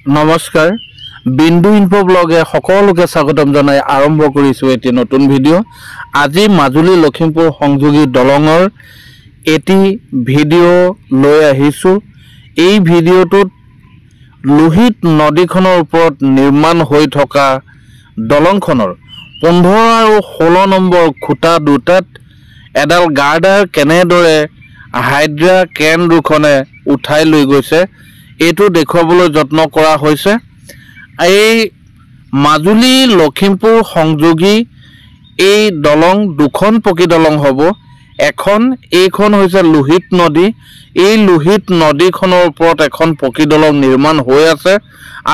নমস্কাৰ বিন্দু ইনফো ব্লগে সকলোকে স্বাগতম জনাই আৰম্ভ কৰিছো এটি নতুন ভিডিঅ' আজি মাজুলী লখিমপুৰ সংযোগী দলঙৰ এটি ভিডিঅ' লৈ আহিছো এই ভিডিঅ'টোত লোহিত নদীখনৰ ওপৰত নিৰ্মাণ হৈ থকা দলংখনৰ 15 আৰু 16 নম্বৰ খুঁটা দুটাত এডাল গাৰ্ডাৰ কেনেদৰে হাইড্ৰা কেন দুখনে উঠাই লৈ গৈছে এটো দেখুৱাবলৈ যত্ন কৰা হৈছে এই মাজুলী লখিমপুৰ সংযোগী এই দলং দুখন পকি দলং হ'ব এইখন হৈছে লোহিত নদী এই লোহিত নদীখনৰ ওপৰত এখন পকি দলং নিৰ্মাণ হৈ আছে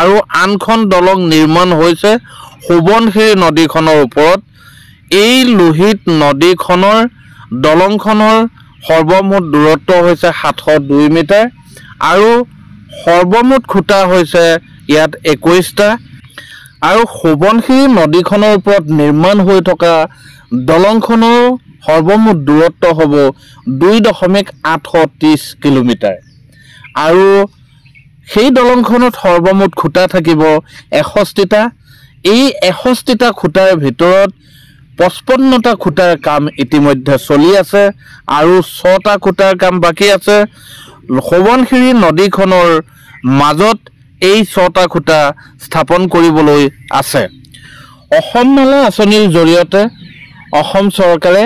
আৰু আনখন দলং নিৰ্মাণ হৈছে সোৱণশিৰি নদীখনৰ ওপৰত এই লোহিত নদীখনৰ দলংখনৰ সৰ্বমুঠ দূৰত্ব হৈছে 702 মিটাৰ আৰু সৰ্বমুঠ খুঁটা হৈছে ইয়াত 21টা আৰু সোৱণশিৰি নদীখনৰ ওপৰত নিৰ্মাণ হৈ থকা দলংখনৰ সৰ্বমুঠ দূৰত্ব হ'ব 2.830 কিলোমিটাৰ আৰু সেই দলংখনত সৰ্বমুঠ খুঁটা থাকিব 61টা এই 61টা খুঁটাৰ ভিতৰত 55টা খুঁটাৰ কাম ইতিমধ্যে চলি আছে আৰু 6টা খুঁটাৰ কাম বাকি আছে সোৱণশিৰি নদীখনৰ মাজত এই 6টা খুঁটা স্থাপন কৰিবলৈ আছে অসম মালা আঁচনিৰ জৰিয়তে অসম চৰকাৰে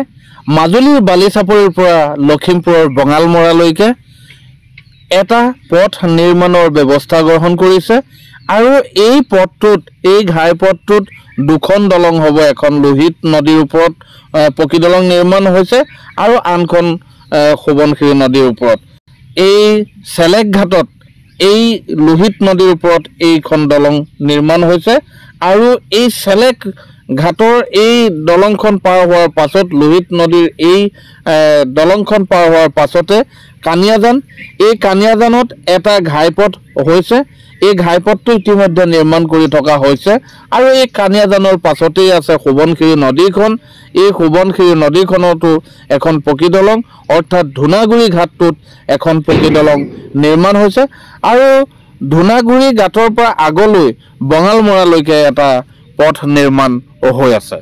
মাজুলীৰ বালিচাপৰিৰ পৰা লখিমপুৰৰ বঙালমৰালৈকে এটা পথ নিৰ্মাণৰ ব্যৱস্থা গ্ৰহণ কৰিছে আৰু এই পথটোত এই ঘাইপথটোত দুখন দলং হ'ব এখন লোহিত নদীৰ ওপৰত পকি দলং নিৰ্মাণ হৈছে আৰু আনখন সোৱণশিৰি নদীৰ ওপৰত এই চেলেক ঘাটত এই লোহিত নদীৰ ওপৰত এইখন দলং নিৰ্মাণ হৈছে আৰু এই চেলেক ঘাটৰ এই দলংখন পাৰ হোৱাৰ পাছত লোহিত নদীৰ এই দলংখন পাৰ হোৱাৰ পাছতে কানিয়াজান এই কানিয়াজানত এটা ঘাইপথ হৈছে এই ঘাইপথটো ইতিমধ্যে নিৰ্মাণ কৰি থকা হৈছে আৰু এই কানিয়াজানৰ পাছতেই আছে সোৱণশিৰি নদীখন এই সোৱণশিৰি নদীখনতো এখন পকি দলং অৰ্থাৎ ধুনাগুৰি ঘাটটোত এখন পকি দলং নিৰ্মাণ হৈছে আৰু ধুনাগুৰি ঘাটৰ পৰা আগলৈ বঙালমৰালৈকে এটা পথ নিৰ্মাণ হৈ আছে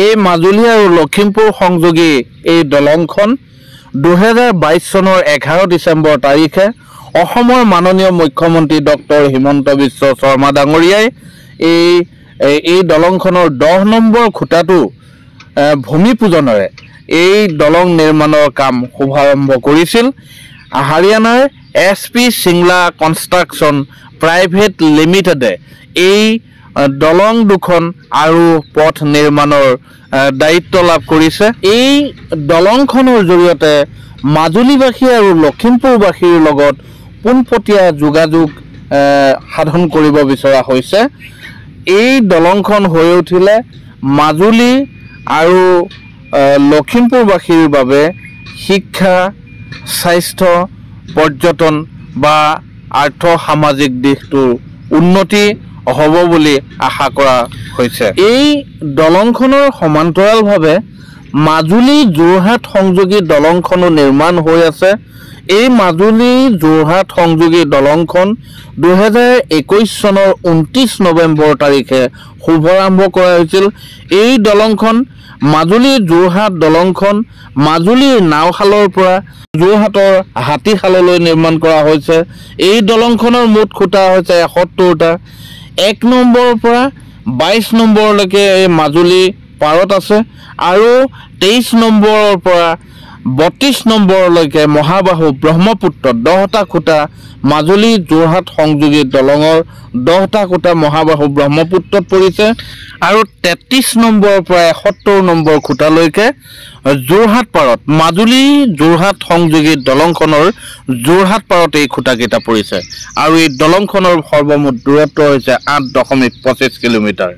এই মাজুলী আৰু লখিমপুৰ সংযোগী এই দলংখন 2022 চনৰ 11 ডিচেম্বৰ তাৰিখে অসমৰ মাননীয় মুখ্যমন্ত্ৰী ডক্টৰ হিমন্ত বিশ্ব শৰ্মা ডাঙৰীয়াই এই দলংখনৰ 10 নম্বৰ খুঁটাটো ভূমি পূজনেৰে এই দলং নিৰ্মাণৰ কাম শুভাৰম্ভ কৰিছিল হাৰিয়ানাৰ SP সিংলা কনষ্ট্ৰাকচন প্ৰাইভেট লিমিটেডে এই দলং দুখন আৰু পথ নিৰ্মাণৰ দায়িত্ব লাভ কৰিছে এই দলংখনৰ জৰিয়তে মাজুলীবাসী আৰু লখিমপুৰবাসীৰ লগত পোনপটীয়া যোগাযোগ সাধন কৰিব বিচৰা হৈছে এই দলংখন হৈ উঠিলে মাজুলী আৰু লখিমপুৰবাসীৰ বাবে শিক্ষা স্বাস্থ্য পৰ্যটন বা আৰ্থ সামাজিক দিশটো উন্নতি হ'ব বুলি আশা কৰা হৈছে এই দলংখনৰ সমান্তৰালভাৱে মাজুলী যোৰহাট সংযোগী দলংখনো নিৰ্মাণ হৈ আছে এই মাজুলী যোৰহাট সংযোগী দলংখন 2021 চনৰ 29 নৱেম্বৰ তাৰিখে শুভাৰম্ভ কৰা হৈছিল এই দলংখন মাজুলী যোৰহাট দলংখন মাজুলীৰ নাওশালৰ পৰা যোৰহাটৰ হাতীশাললৈ নিৰ্মাণ কৰা হৈছে এই দলংখনৰ মুঠ খুঁটা হৈছে 71টা 1 নম্বৰৰ পৰা 22 নম্বৰলৈকে এই মাজুলী পাৰত আছে আৰু 23 নম্বৰৰ পৰা 32 নম্বৰলৈকে মহাবাহু ব্ৰহ্মপুত্ৰ 10টা খুঁটা মাজুলী যোৰহাট সংযোগী দলঙৰ 10টা খুঁটা মহাবাহু ব্ৰহ্মপুত্ৰত পৰিছে আৰু 33 নম্বৰৰ পৰা 71 নম্বৰ খুঁটালৈকে যোৰহাট পাৰত মাজুলী যোৰহাট সংযোগী দলংখনৰ যোৰহাট পাৰত এই খুঁটাকেইটা পৰিছে আৰু এই দলংখনৰ সৰ্বমুঠ দূৰত্ব হৈছে 8.25 কিলোমিটাৰ